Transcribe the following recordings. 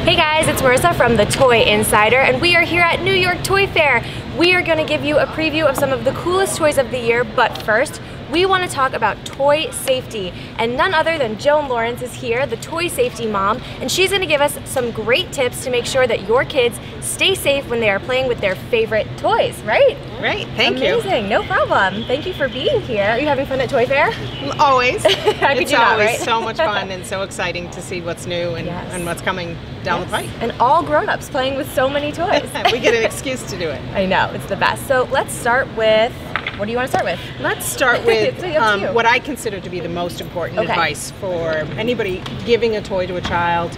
Hey guys, it's Marissa from the Toy Insider, and we are here at New York Toy Fair. We are going to give you a preview of some of the coolest toys of the year, but first, we want to talk about toy safety. And none other than Joan Lawrence is here, the Toy Safety Mom, and she's going to give us some great tips to make sure that your kids stay safe when they are playing with their favorite toys, right? Right, thank you. Amazing, no problem. Thank you for being here. Are you having fun at Toy Fair? Always. It's always so much fun and so exciting to see what's new and what's coming down the pipe. And all grown-ups playing with so many toys. We get an excuse to do it. I know, it's the best. So let's start with, what do you want to start with? Let's start with what I consider to be the most important advice for anybody giving a toy to a child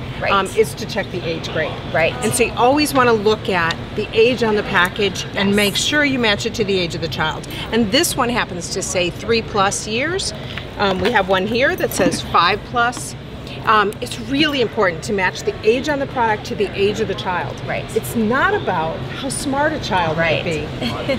is to check the age grade. Right. And so you always want to look at the age on the package and make sure you match it to the age of the child. And this one happens to say 3+ years. We have one here that says 5+. It's really important to match the age on the product to the age of the child. Right. It's not about how smart a child might be.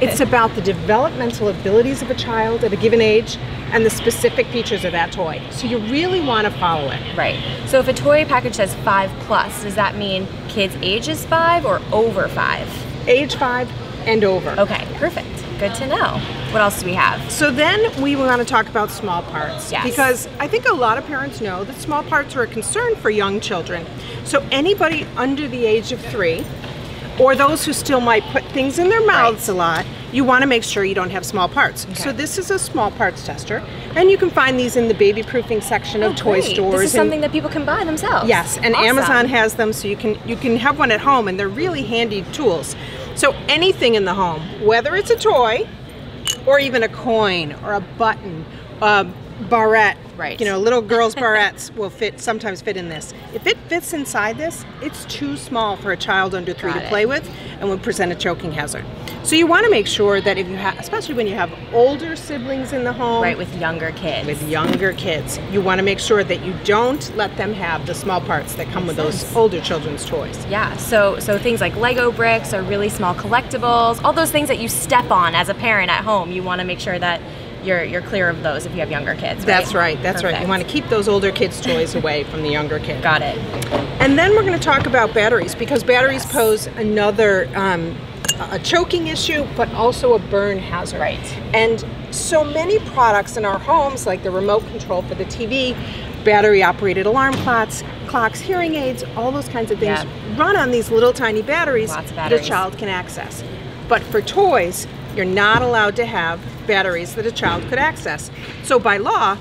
It's about the developmental abilities of a child at a given age and the specific features of that toy. So you really want to follow it. Right. So if a toy package says 5+, does that mean kids ages 5 or over 5? Age 5 and over. Okay, perfect. Good to know. What else do we have? So then we want to talk about small parts. Yes. Because I think a lot of parents know that small parts are a concern for young children. So anybody under the age of 3, or those who still might put things in their mouths a lot, you want to make sure you don't have small parts. Okay. So this is a small parts tester, and you can find these in the baby proofing section of toy stores. This is something that people can buy themselves. Yes, and Amazon has them, so you can have one at home, and they're really handy tools. So anything in the home, whether it's a toy, or even a coin, or a button, barrette, you know, little girls' barrettes will sometimes fit in this. If it fits inside this, it's too small for a child under 3 to play with and would present a choking hazard. So you want to make sure that if you have, especially when you have older siblings in the home. Right, with younger kids. With younger kids. You want to make sure that you don't let them have the small parts that come with those older children's toys. Yeah, so things like Lego bricks or really small collectibles, all those things that you step on as a parent at home, you want to make sure that you're clear of those if you have younger kids, right? That's right, that's right. You want to keep those older kids' toys away from the younger kids. Got it. And then we're going to talk about batteries, because batteries pose another a choking issue, but also a burn hazard. Right. And so many products in our homes, like the remote control for the TV, battery-operated alarm clocks, hearing aids, all those kinds of things run on these little tiny batteries that a child can access. But for toys, you're not allowed to have batteries that a child could access. So by law,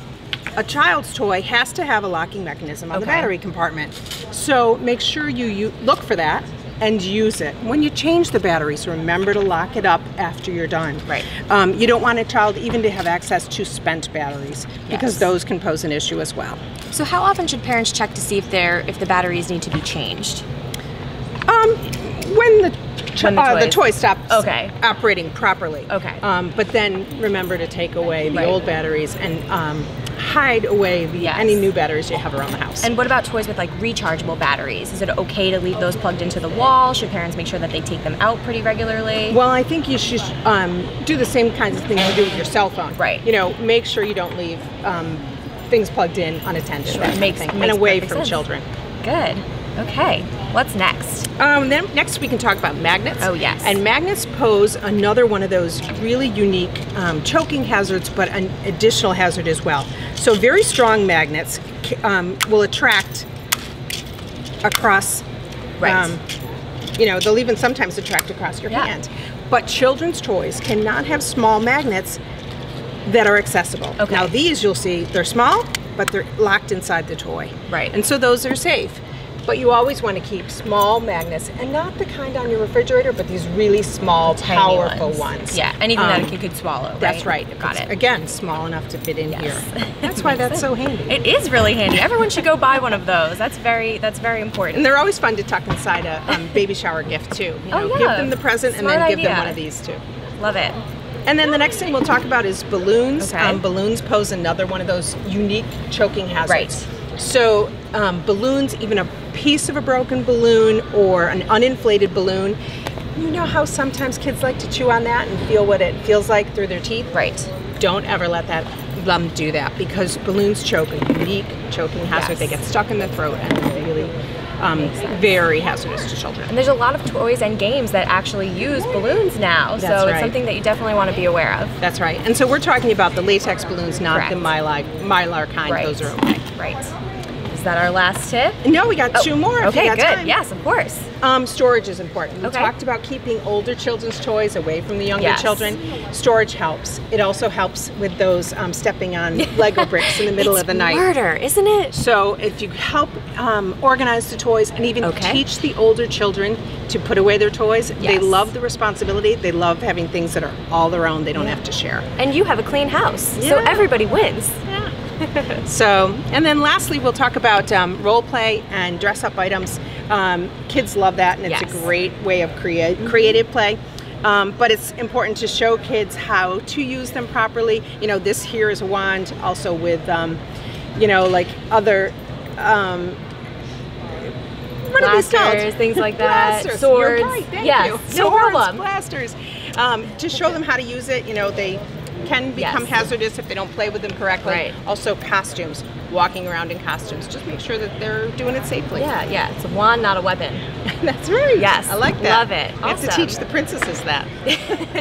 a child's toy has to have a locking mechanism on the battery compartment. So make sure you look for that and use it. When you change the batteries, remember to lock it up after you're done. Right. You don't want a child even to have access to spent batteries, because those can pose an issue as well. So how often should parents check to see if the batteries need to be changed? When the toy stops operating properly. Okay. But then remember to take away the old batteries and hide away any new batteries you have around the house. And what about toys with like rechargeable batteries? Is it okay to leave those plugged into the wall? Should parents make sure that they take them out pretty regularly? Well, I think you should do the same kinds of things you do with your cell phone. Right. You know, make sure you don't leave things plugged in unattended and away from children. Good. Okay, what's next? Then next we can talk about magnets. Oh yes. And magnets pose another one of those really unique choking hazards, but an additional hazard as well. So very strong magnets will attract across, you know, they'll even sometimes attract across your hand. But children's toys cannot have small magnets that are accessible. Now these, you'll see, they're small, but they're locked inside the toy. Right. And so those are safe. But you always want to keep small magnets, and not the kind on your refrigerator, but these really small, powerful ones. Yeah, anything that a kid could swallow, right? That's right. Got it. Again, small enough to fit in here. That's why that's so handy. It is really handy. Everyone should go buy one of those. That's very important. And they're always fun to tuck inside a baby shower gift too. You know, give them the present and then give them one of these too. Love it. And then the next thing we'll talk about is balloons. Balloons pose another one of those unique choking hazards. Right. So balloons, even a piece of a broken balloon or an uninflated balloon, you know how sometimes kids like to chew on that and feel what it feels like through their teeth? Right. Don't ever let them do that, because balloons choke, a unique choking hazard. They get stuck in the throat and really very hazardous to children. And there's a lot of toys and games that actually use balloons now, so it's something that you definitely want to be aware of. That's right. And so we're talking about the latex balloons, not Correct. the mylar kind. Right. Those are okay. Right. Is that our last tip? No, we got two more. If Okay, you got good. time. Yes, of course. Storage is important. We Okay. talked about keeping older children's toys away from the younger Yes. children. Storage helps. It also helps with those stepping on Lego bricks in the middle of the night. It's murder, isn't it? So if you help organize the toys and even teach the older children to put away their toys, they love the responsibility. They love having things that are all their own. They don't have to share. And you have a clean house, so everybody wins. Yeah. So, and then lastly, we'll talk about role play and dress up items. Kids love that, and it's a great way of creative play. But it's important to show kids how to use them properly. You know, this here is a wand, also with, you know, like other, what are these called? Things like that. Blasters. Swords. You're right, thank yes, you. no Swords, problem. blasters. To show them how to use it. You know, they can become hazardous if they don't play with them correctly. Right. Also costumes, walking around in costumes. Just make sure that they're doing it safely. Yeah, it's a wand, not a weapon. That's right. Yes, I like that. Love it. You have to teach the princesses that.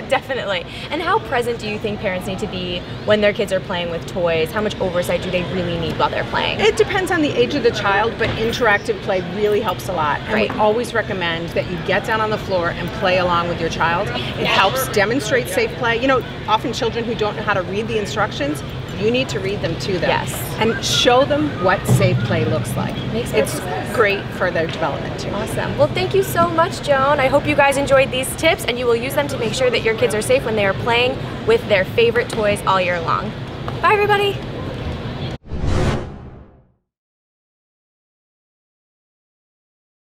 Definitely. And how present do you think parents need to be when their kids are playing with toys? How much oversight do they really need while they're playing? It depends on the age of the child, but interactive play really helps a lot. And we always recommend that you get down on the floor and play along with your child. It helps demonstrate safe play. You know, often children who don't know how to read the instructions, you need to read them to them. Yes. And show them what safe play looks like. It's great for their development too. Awesome. Well, thank you so much, Joan. I hope you guys enjoyed these tips and you will use them to make sure that your kids are safe when they are playing with their favorite toys all year long. Bye, everybody.